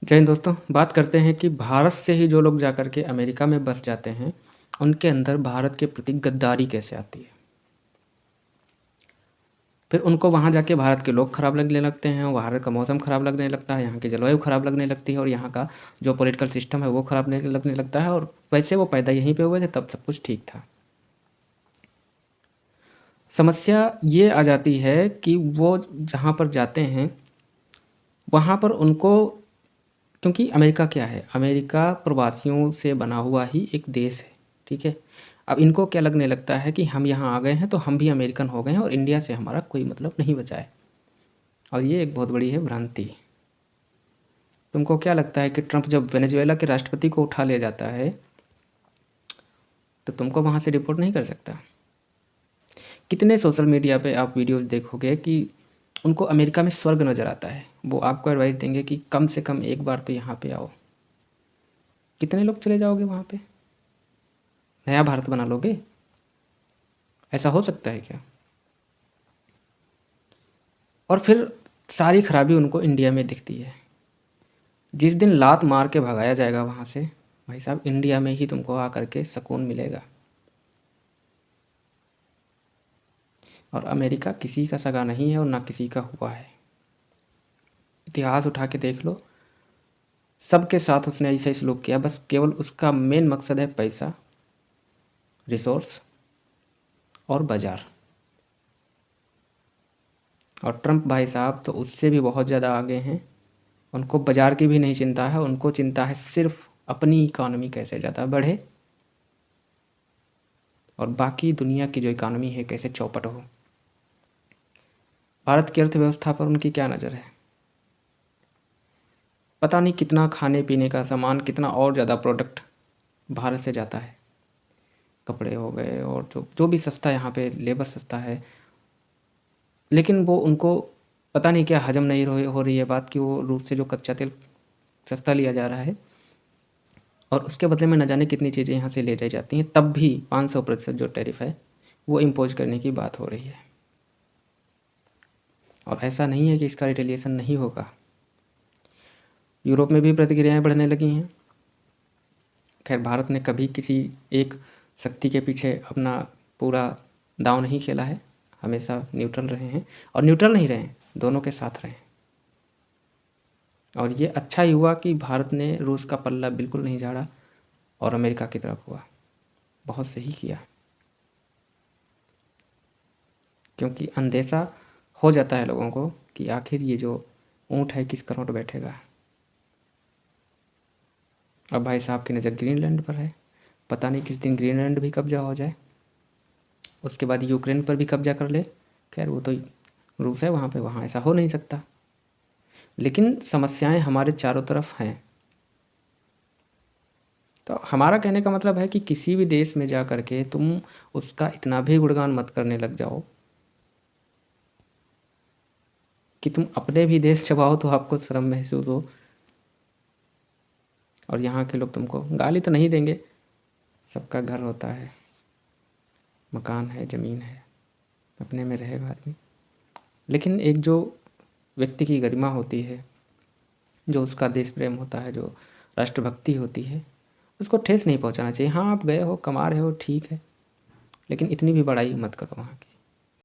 जय हिंद दोस्तों। बात करते हैं कि भारत से ही जो लोग जाकर के अमेरिका में बस जाते हैं, उनके अंदर भारत के प्रति गद्दारी कैसे आती है। फिर उनको वहाँ जाके भारत के लोग ख़राब लगने लगते हैं, भारत का मौसम ख़राब लगने लगता है, यहाँ की जलवायु ख़राब लगने लगती है और यहाँ का जो पॉलिटिकल सिस्टम है वो ख़राब लगने लगता है। और वैसे वो पैदा यहीं पे हुए थे, तब सब कुछ ठीक था। समस्या ये आ जाती है कि वो जहाँ पर जाते हैं वहाँ पर उनको, क्योंकि अमेरिका क्या है, अमेरिका प्रवासियों से बना हुआ ही एक देश है, ठीक है। अब इनको क्या लगने लगता है कि हम यहाँ आ गए हैं तो हम भी अमेरिकन हो गए हैं और इंडिया से हमारा कोई मतलब नहीं बचा है। और ये एक बहुत बड़ी है भ्रांति। तुमको क्या लगता है कि ट्रंप जब वेनेजुएला के राष्ट्रपति को उठा ले जाता है तो तुमको वहाँ से रिपोर्ट नहीं कर सकता? कितने सोशल मीडिया पे आप वीडियोज़ देखोगे कि उनको अमेरिका में स्वर्ग नज़र आता है। वो आपको एडवाइस देंगे कि कम से कम एक बार तो यहाँ पे आओ। कितने लोग चले जाओगे वहाँ पे? नया भारत बना लोगे? ऐसा हो सकता है क्या? और फिर सारी खराबी उनको इंडिया में दिखती है। जिस दिन लात मार के भगाया जाएगा वहाँ से, भाई साहब इंडिया में ही तुमको आकर के सुकून मिलेगा। और अमेरिका किसी का सगा नहीं है और ना किसी का हुआ है। इतिहास उठा के देख लो, सबके साथ उसने ऐसा ही सलूक किया। बस केवल उसका मेन मकसद है पैसा, रिसोर्स और बाज़ार। और ट्रंप भाई साहब तो उससे भी बहुत ज़्यादा आगे हैं। उनको बाज़ार की भी नहीं चिंता है, उनको चिंता है सिर्फ अपनी इकॉनमी कैसे ज़्यादा बढ़े और बाकी दुनिया की जो इकॉनमी है कैसे चौपट हो। भारत की अर्थव्यवस्था पर उनकी क्या नज़र है? पता नहीं कितना खाने पीने का सामान, कितना और ज़्यादा प्रोडक्ट भारत से जाता है। कपड़े हो गए और जो भी सस्ता, यहाँ पे लेबर सस्ता है, लेकिन वो उनको पता नहीं क्या हजम नहीं हो रही है बात कि वो रूस से जो कच्चा तेल सस्ता लिया जा रहा है और उसके बदले में न जाने कितनी चीज़ें यहाँ से ले जाई जाती हैं, तब भी 500% जो टैरिफ है वो इम्पोज करने की बात हो रही है। और ऐसा नहीं है कि इसका रिटेलिएशन नहीं होगा। यूरोप में भी प्रतिक्रियाएं बढ़ने लगी हैं। खैर, भारत ने कभी किसी एक शक्ति के पीछे अपना पूरा दांव नहीं खेला है, हमेशा न्यूट्रल रहे हैं। और न्यूट्रल नहीं रहे, दोनों के साथ रहे। और ये अच्छा ही हुआ कि भारत ने रूस का पल्ला बिल्कुल नहीं झाड़ा और अमेरिका की तरफ हुआ। बहुत सही किया, क्योंकि अंदेशा हो जाता है लोगों को कि आखिर ये जो ऊँट है किस करोट बैठेगा। अब भाई साहब की नज़र ग्रीनलैंड पर है। पता नहीं किस दिन ग्रीनलैंड भी कब्जा हो जाए, उसके बाद यूक्रेन पर भी कब्जा कर ले। खैर, वो तो रूस है वहाँ पे, वहाँ ऐसा हो नहीं सकता। लेकिन समस्याएं हमारे चारों तरफ हैं। तो हमारा कहने का मतलब है कि किसी भी देश में जा कर के तुम उसका इतना भी गुणगान मत करने लग जाओ कि तुम अपने भी देश चबाओ तो आपको शर्म महसूस हो और यहाँ के लोग तुमको गाली तो नहीं देंगे। सबका घर होता है, मकान है, ज़मीन है, अपने में रहेगा आदमी। लेकिन एक जो व्यक्ति की गरिमा होती है, जो उसका देश प्रेम होता है, जो राष्ट्रभक्ति होती है, उसको ठेस नहीं पहुंचाना चाहिए। हाँ, आप गए हो, कमा रहे हो, ठीक है, लेकिन इतनी भी बड़ाई मत करो वहाँ की।